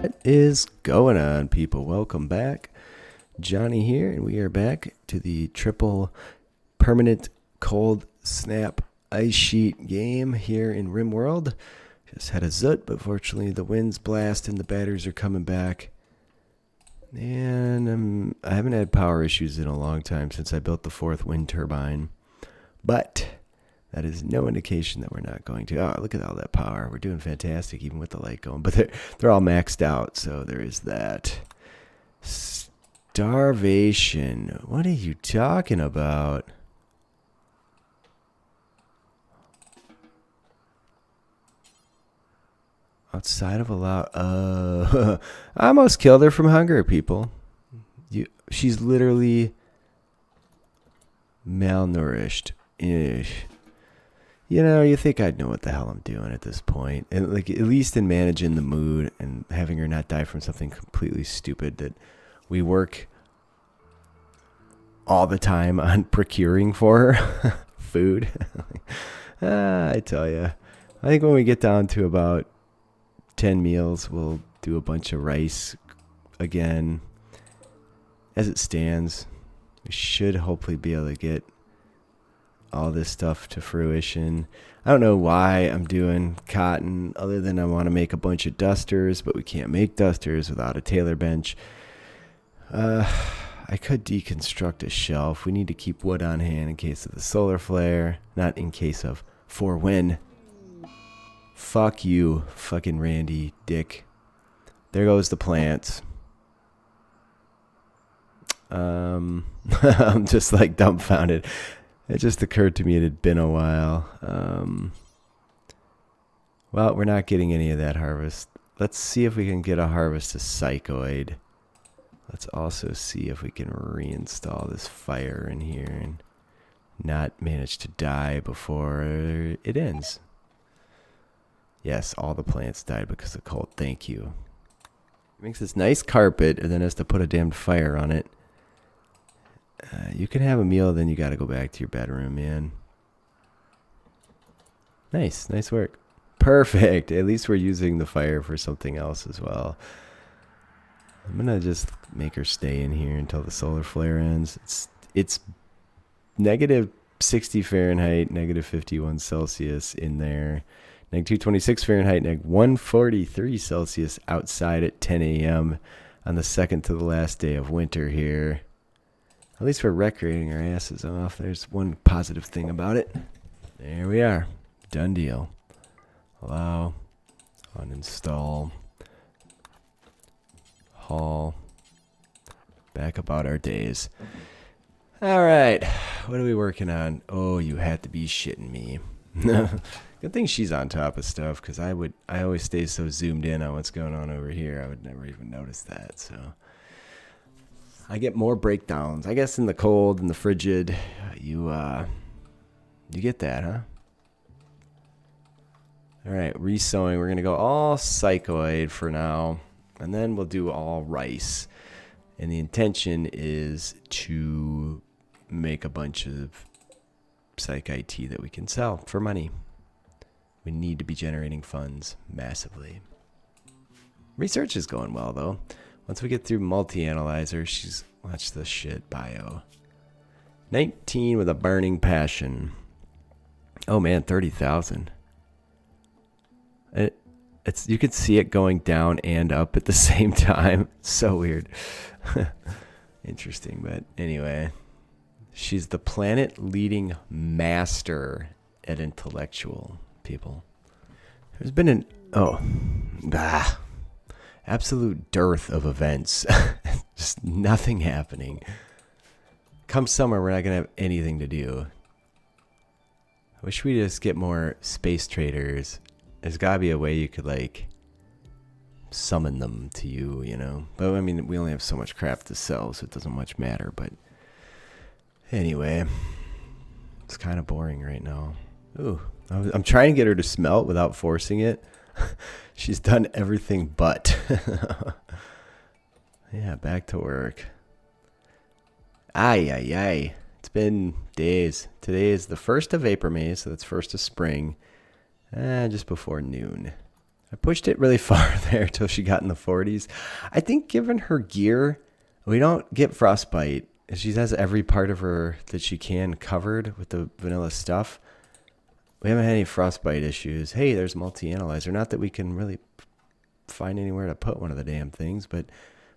What is going on, people? Welcome back. Johnny here, and we are back to the triple permanent cold snap ice sheet game here in RimWorld. Just had a zut, but fortunately the wind's blast and the batteries are coming back. And I haven't had power issues in a long time since I built the 4th wind turbine. But that is no indication that we're not going to. Oh, look at all that power. We're doing fantastic even with the light going. But they're all maxed out, so there is that. Starvation. What are you talking about? Outside of allowed. I almost killed her from hunger, people. She's literally malnourished. Ugh. You know, you think I'd know what the hell I'm doing at this point. And like, at least in managing the mood and having her not die from something completely stupid that we work all the time on procuring for her. Food. I tell you. I think when we get down to about 10 meals, we'll do a bunch of rice again. As it stands, we should hopefully be able to get all this stuff to fruition. I don't know why I'm doing cotton other than I want to make a bunch of dusters, but we can't make dusters without a tailor bench. I could deconstruct a shelf. We need to keep wood on hand in case of the solar flare, not in case of for when. Fuck you, fucking Randy Dick. There goes the plants. I'm just like dumbfounded. It just occurred to me it had been a while. Well, we're not getting any of that harvest. Let's see if we can get a harvest of psychoid. Let's also see if we can reinstall this fire in here and not manage to die before it ends. Yes, all the plants died because of cold. Thank you. It makes this nice carpet and then has to put a damned fire on it. You can have a meal, then you got to go back to your bedroom, man. Nice work. Perfect. At least we're using the fire for something else as well. I'm gonna just make her stay in here until the solar flare ends. It's negative 60 Fahrenheit, negative 51 Celsius in there. Negative 226 Fahrenheit, negative 143 Celsius outside at 10 a.m. on the second to the last day of winter here. At least we're recreating our asses off. There's one positive thing about it. There we are. Done deal. Allow. Uninstall. Haul. Back about our days. Alright. What are we working on? Oh, you had to be shitting me. Good thing she's on top of stuff, because I always stay so zoomed in on what's going on over here. I would never even notice that, so... I get more breakdowns. I guess in the cold and the frigid, you get that, huh? All right, resowing. We're going to go all psychoid for now, and then we'll do all rice. And the intention is to make a bunch of psych IT that we can sell for money. We need to be generating funds massively. Research is going well, though. Once we get through multi-analyzer, she's, watch this shit, bio. 19 with a burning passion. Oh man, 30,000. You could see it going down and up at the same time. So weird. Interesting, but anyway. She's the planet leading master at intellectual, people. There's been absolute dearth of events. Just nothing happening. Come summer, we're not going to have anything to do. I wish we just get more space traders. There's got to be a way you could, like, summon them to you, you know? But, I mean, we only have so much crap to sell, so it doesn't much matter. But anyway, it's kind of boring right now. Ooh, I'm trying to get her to smelt without forcing it. She's done everything but. Yeah, back to work. Ay. It's been days. Today is the 1st of April, May, so that's 1st of spring. Just before noon. I pushed it really far there till she got in the 40s. I think given her gear, we don't get frostbite. She has every part of her that she can covered with the vanilla stuff. We haven't had any frostbite issues. Hey, there's multi-analyzer. Not that we can really find anywhere to put one of the damn things, but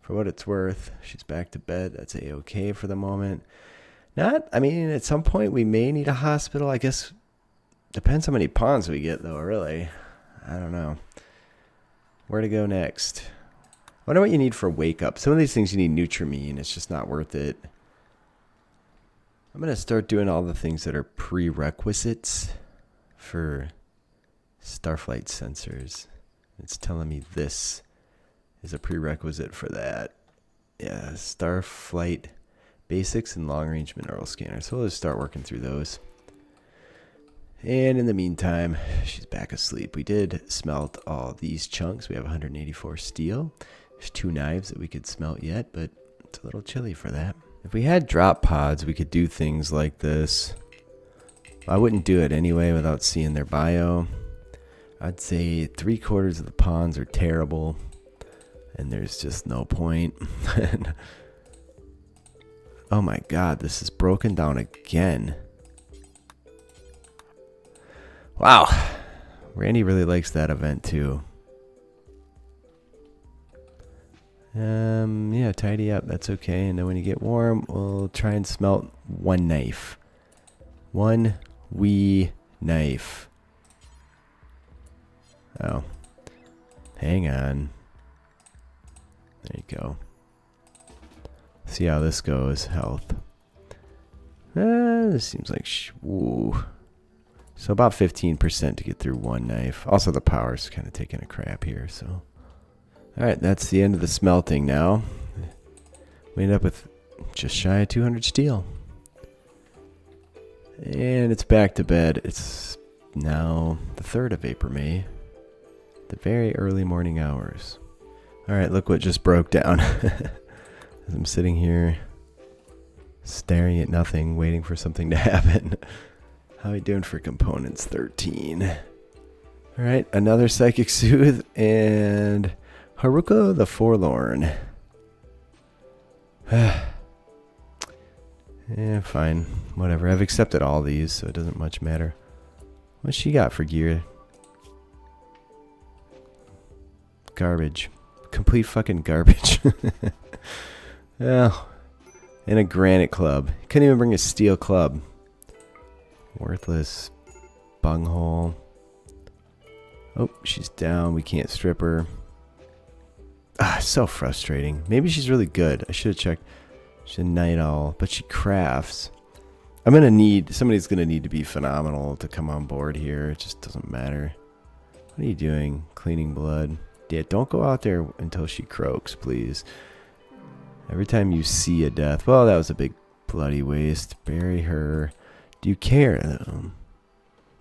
for what it's worth, she's back to bed. That's A-okay for the moment. I mean, at some point we may need a hospital. I guess depends how many pawns we get, though, really. I don't know. Where to go next? I wonder what you need for wake up. Some of these things you need Nutrimine. It's just not worth it. I'm going to start doing all the things that are prerequisites for Starflight sensors. It's telling me this is a prerequisite for that. Yeah, Starflight basics and long-range mineral scanner. So let's start working through those. And in the meantime, she's back asleep. We did smelt all these chunks. We have 184 steel. There's 2 knives that we could smelt yet, but it's a little chilly for that. If we had drop pods, we could do things like this. I wouldn't do it anyway without seeing their bio. I'd say 3/4 of the pawns are terrible, and there's just no point. Oh my god, this is broken down again. Wow. Randy really likes that event too. Yeah, tidy up. That's okay. And then when you get warm, we'll try and smelt 1 knife. 1 wee knife. Oh. Hang on. There you go. See how this goes. Health. This seems like... Ooh. So about 15% to get through 1 knife. Also, the power's kind of taking a crap here, so... Alright, that's the end of the smelting now. We end up with just shy of 200 steel. And it's back to bed. It's now the 3rd of April, May. The very early morning hours. Alright, look what just broke down. As I'm sitting here, staring at nothing, waiting for something to happen. How are we doing for components? 13. Alright, another Psychic Soothe and Haruka the Forlorn. Yeah, fine. Whatever. I've accepted all these, so it doesn't much matter. What's she got for gear? Garbage. Complete fucking garbage. Oh. And a granite club. Couldn't even bring a steel club. Worthless. Bunghole. Oh, she's down. We can't strip her. Ah, so frustrating. Maybe she's really good. I should have checked. She's a night owl, but she crafts. Somebody's gonna need to be phenomenal to come on board here. It just doesn't matter. What are you doing? Cleaning blood. Yeah, don't go out there until she croaks, please. Every time you see a death. Well, that was a big bloody waste. Bury her. Do you care?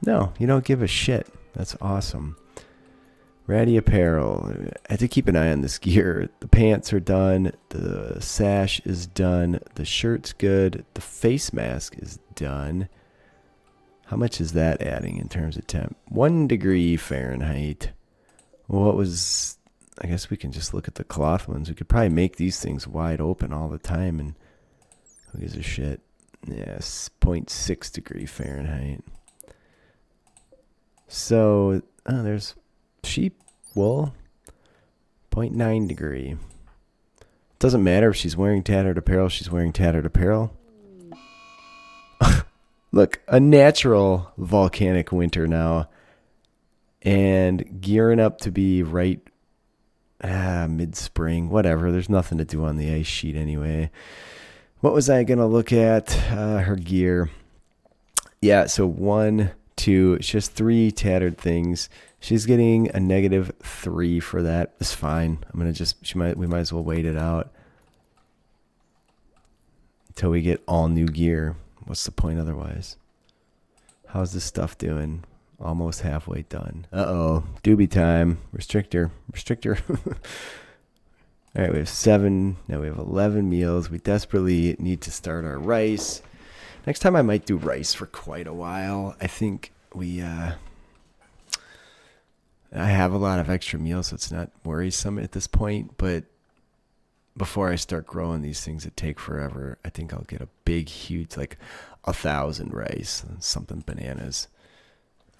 No, you don't give a shit. That's awesome. Ratty apparel. I have to keep an eye on this gear. The pants are done. The sash is done. The shirt's good. The face mask is done. How much is that adding in terms of temp? 1 degree Fahrenheit. What was... I guess we can just look at the cloth ones. We could probably make these things wide open all the time, and who gives a shit? Yes, 0.6 degree Fahrenheit. So, there's sheep wool, 0.9 degree. Doesn't matter if she's wearing tattered apparel. She's wearing tattered apparel. Look, a natural volcanic winter now, and gearing up to be right mid-spring. Whatever. There's nothing to do on the ice sheet anyway. What was I gonna look at? Her gear. Yeah. So 1, 2. It's just 3 tattered things. She's getting a -3 for that. It's fine. I'm gonna we might as well wait it out until we get all new gear. What's the point otherwise? How's this stuff doing? Almost halfway done. Uh-oh. Doobie time. Restrictor. All right, we have 7. Now we have 11 meals. We desperately need to start our rice. Next time I might do rice for quite a while. I think we... I have a lot of extra meal, so it's not worrisome at this point, but before I start growing these things that take forever, I think I'll get a big, huge, like 1,000 rice and something bananas.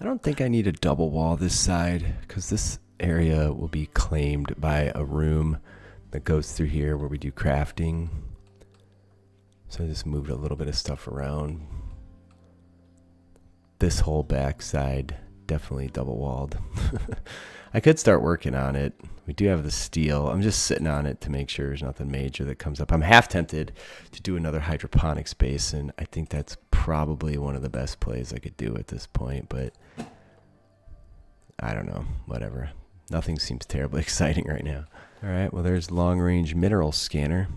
I don't think I need a double wall this side because this area will be claimed by a room that goes through here where we do crafting. So I just moved a little bit of stuff around. This whole back side, definitely double walled. I could start working on it. We do have the steel. I'm just sitting on it to make sure there's nothing major that comes up. I'm half tempted to do another hydroponics basin. I think that's probably one of the best plays I could do at this point, but I don't know, whatever. Nothing seems terribly exciting right now. All right, well, there's long range mineral scanner.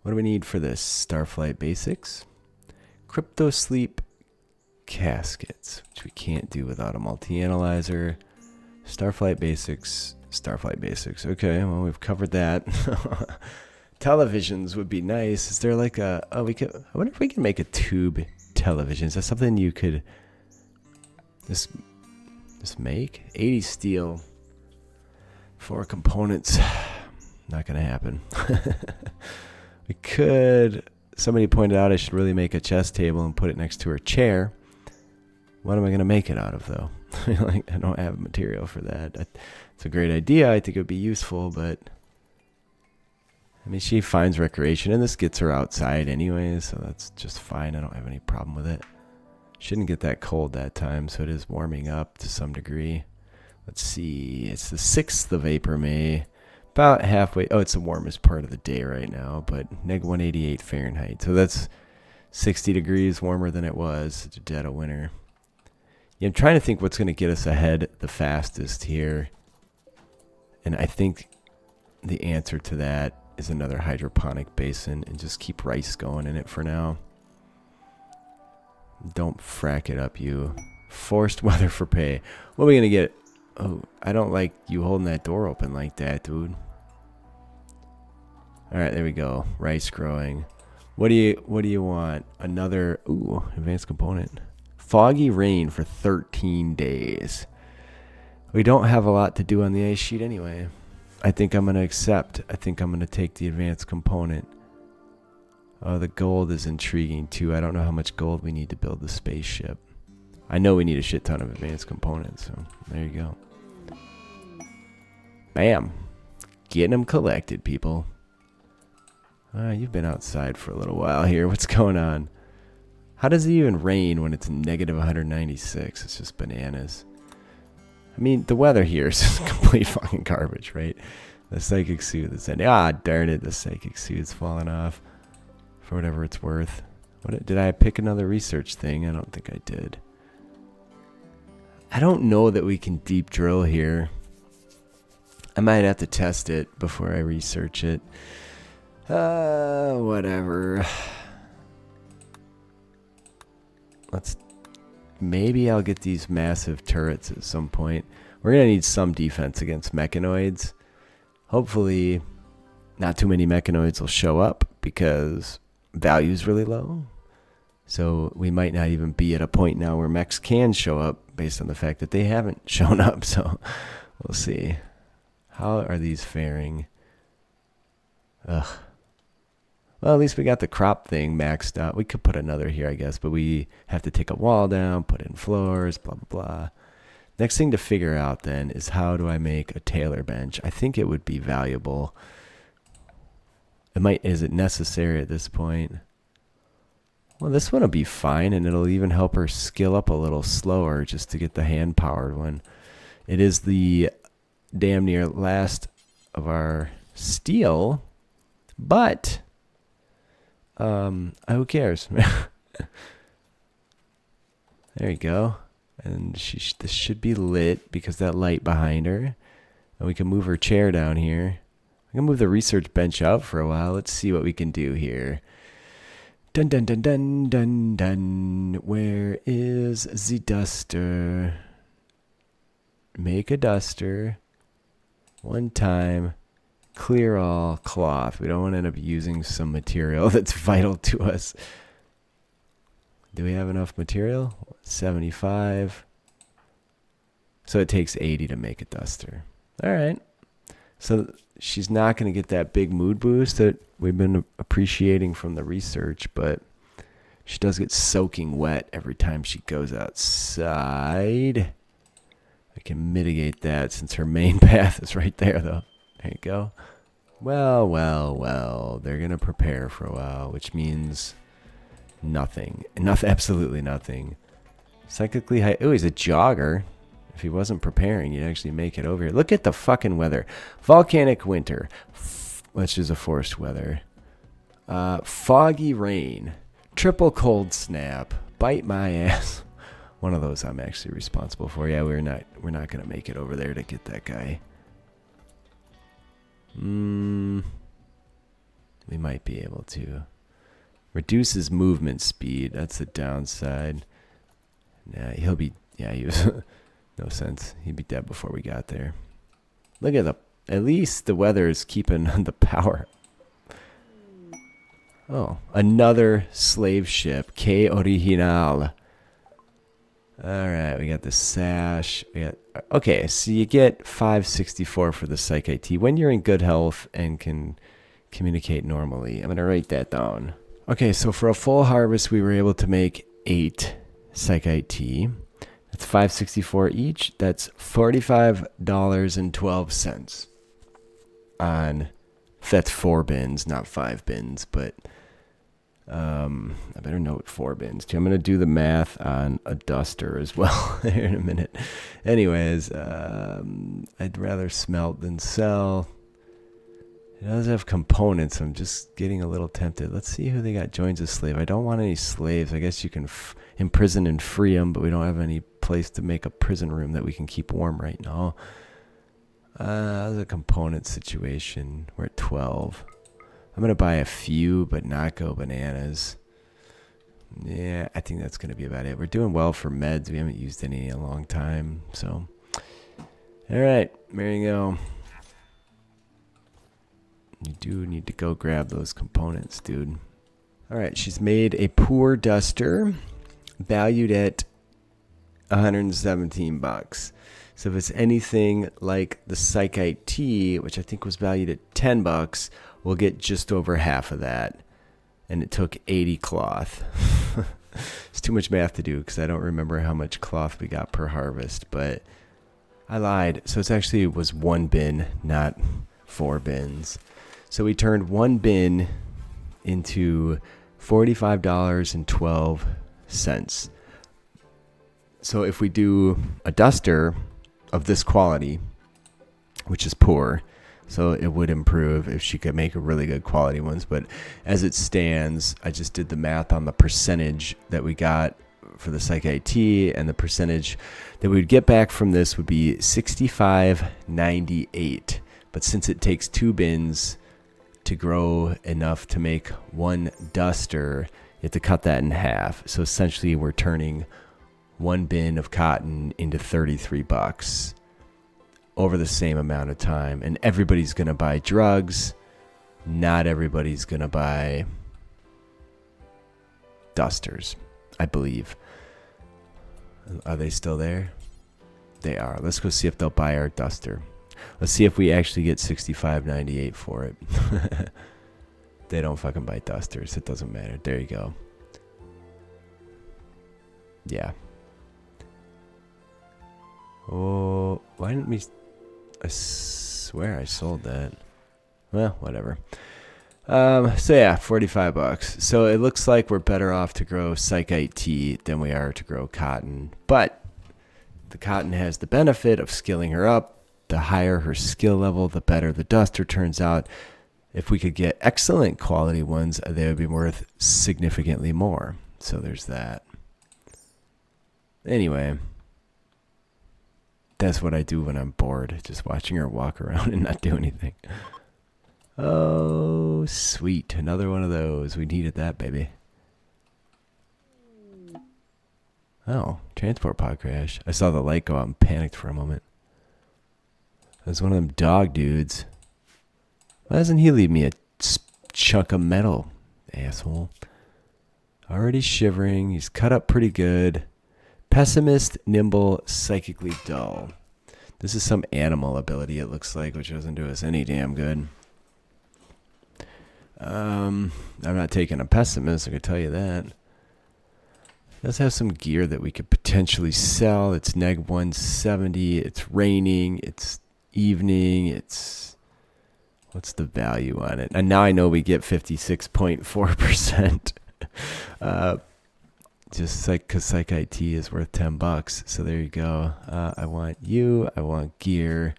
What do we need for this? Starflight basics, crypto sleep caskets, which we can't do without a multi-analyzer. Starflight basics, Starflight basics. Okay, well, we've covered that. Televisions would be nice. Is there like a, oh, we could, I wonder if we can make a tube television. Is that something you could just make? 80 steel, 4 components. Not gonna happen. We could, somebody pointed out I should really make a chess table and put it next to her chair. What am I gonna make it out of though? Like, I don't have material for that. It's a great idea. I think it would be useful, but I mean, she finds recreation, and this gets her outside anyway, so that's just fine. I don't have any problem with it. Shouldn't get that cold that time, so it is warming up to some degree. Let's see. It's the 6th of April, May. About halfway. Oh, it's the warmest part of the day right now, but -188 Fahrenheit. So that's 60 degrees warmer than it was at the dead of winter. Yeah, I'm trying to think what's going to get us ahead the fastest here. And I think the answer to that is another hydroponic basin and just keep rice going in it for now. Don't frack it up, you. Forced weather for pay. What are we going to get? Oh, I don't like you holding that door open like that, dude. All right, there we go. Rice growing. What do you want? Another, ooh, advanced component. Foggy rain for 13 days. We don't have a lot to do on the ice sheet anyway. I think I'm going to accept. I think I'm going to take the advanced component. Oh, the gold is intriguing too. I don't know how much gold we need to build the spaceship. I know we need a shit ton of advanced components, so there you go. Bam. Getting them collected, people. You've been outside for a little while here. What's going on? How does it even rain when it's -196? It's just bananas. I mean, the weather here is just complete fucking garbage, right? The psychic suit that's ending. Ah, darn it. The psychic suit's falling off. For whatever it's worth. Did I pick another research thing? I don't think I did. I don't know that we can deep drill here. I might have to test it before I research it. Whatever. Maybe I'll get these massive turrets at some point. We're going to need some defense against mechanoids. Hopefully, not too many mechanoids will show up because value is really low. So we might not even be at a point now where mechs can show up based on the fact that they haven't shown up. So we'll see. How are these faring? Ugh. Well, at least we got the crop thing maxed out. We could put another here, I guess, but we have to take a wall down, put in floors, blah, blah, blah. Next thing to figure out then is how do I make a tailor bench? I think it would be valuable. Is it necessary at this point? Well, this one will be fine, and it'll even help her skill up a little slower just to get the hand-powered one. It is the damn near last of our steel, but who cares? There you go. And this should be lit because that light behind her. And we can move her chair down here. I'm going to move the research bench out for a while. Let's see what we can do here. Dun dun dun dun dun dun. Where is the duster? Make a duster. One time. Clear all cloth. We don't want to end up using some material that's vital to us. Do we have enough material? 75. So it takes 80 to make a duster. All right. So she's not going to get that big mood boost that we've been appreciating from the research, but she does get soaking wet every time she goes outside. I can mitigate that since her main path is right there, though. There you go. Well, well, well. They're going to prepare for a while, which means nothing. Absolutely nothing. Cyclically high. Oh, he's a jogger. If he wasn't preparing, you'd actually make it over here. Look at the fucking weather. Volcanic winter, which is a forced weather. Foggy rain. Triple cold snap. Bite my ass. One of those I'm actually responsible for. Yeah, we're not gonna make it over there to get that guy. We might be able to. Reduces movement speed. That's the downside. Nah, he'll be. Yeah, he was. No sense. He'd be dead before we got there. Look at at least the weather is keeping the power. Oh, another slave ship. Que original. Alright, we got the sash. Okay, so you get 564 for the Psych IT when you're in good health and can communicate normally. I'm going to write that down. Okay, so for a full harvest, we were able to make 8 Psych IT. That's 564 each. That's $45.12 on, that's 4 bins, not 5 bins, but I better note 4 bins too. I'm going to do the math on a duster as well here in a minute. Anyways, I'd rather smelt than sell. It does have components. I'm just getting a little tempted. Let's see who they got joins a slave. I don't want any slaves. I guess you can imprison and free them, but we don't have any place to make a prison room that we can keep warm right now. That's a component situation. We're at 12. I'm going to buy a few, but not go bananas. Yeah, I think that's going to be about it. We're doing well for meds. We haven't used any in a long time. So, all right, there you go. You do need to go grab those components, dude. All right, she's made a poor duster valued at 117 bucks. So if it's anything like the Psych IT, which I think was valued at 10 bucks, we'll get just over half of that. And it took 80 cloth. It's too much math to do because I don't remember how much cloth we got per harvest, but I lied. So it was 1 bin, not 4 bins. So we turned 1 bin into $45.12. So if we do a duster of this quality, which is poor, so it would improve if she could make really good quality ones. But as it stands, I just did the math on the percentage that we got for the Psych IT, and the percentage that we would get back from this would be 65.98. But since it takes 2 bins to grow enough to make 1 duster, you have to cut that in half. So essentially we're turning 1 bin of cotton into 33 bucks over the same amount of time. And everybody's going to buy drugs. Not everybody's going to buy dusters, I believe. Are they still there? They are. Let's go see if they'll buy our duster. Let's see if we actually get 65.98 for it. They don't fucking buy dusters. It doesn't matter. There you go. Yeah. Oh, why didn't we? I swear I sold that. Well, whatever. So yeah, 45 bucks. So it looks like we're better off to grow Psych IT than we are to grow cotton. But the cotton has the benefit of skilling her up. The higher her skill level, the better the duster turns out. If we could get excellent quality ones, they would be worth significantly more. So there's that. Anyway, that's what I do when I'm bored, just watching her walk around and not do anything. Oh, sweet. Another one of those. We needed that, baby. Oh, transport pod crash. I saw the light go out and panicked for a moment. That's one of them dog dudes. Why doesn't he leave me a chunk of metal, asshole? Already shivering. He's cut up pretty good. Pessimist, nimble, psychically dull. This is some animal ability, it looks like, which doesn't do us any damn good. I'm not taking a pessimist, I can tell you that. It does have some gear that we could potentially sell. It's neg 170. It's raining. It's evening. It's... What's the value on it? And now I know we get 56.4%. Just like because Psych IT is worth $10. So there you go. I want you. I want gear.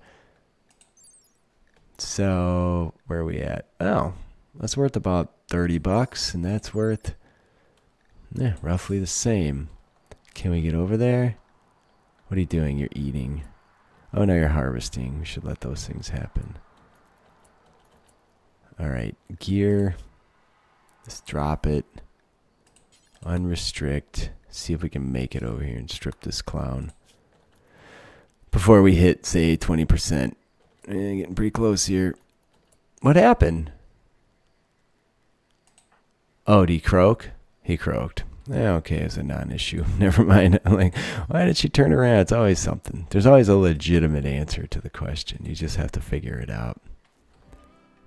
So where are we at? Oh, that's worth about $30, and that's worth roughly the same. Can we get over there? What are you doing? You're eating. Oh, no, you're harvesting. We should let those things happen. All right, gear. Let's drop it. Unrestrict. See if we can make it over here and strip this clown before we hit, say, 20%. Getting pretty close here. What happened? Oh, did he croak? He croaked. Okay, it's a non-issue. Never mind. I'm like, why did she turn around? It's always something. There's always a legitimate answer to the question. You just have to figure it out.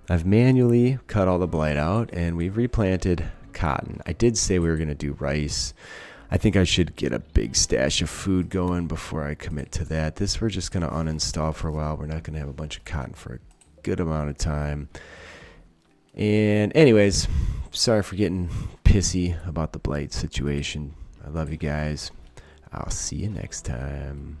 I've manually cut all the blight out, and we've replanted cotton. I did say we were going to do rice. I think I should get a big stash of food going before I commit to that. This we're just going to uninstall for a while. We're not going to have a bunch of cotton for a good amount of time. And anyways, sorry for getting pissy about the blight situation. I love you guys. I'll see you next time.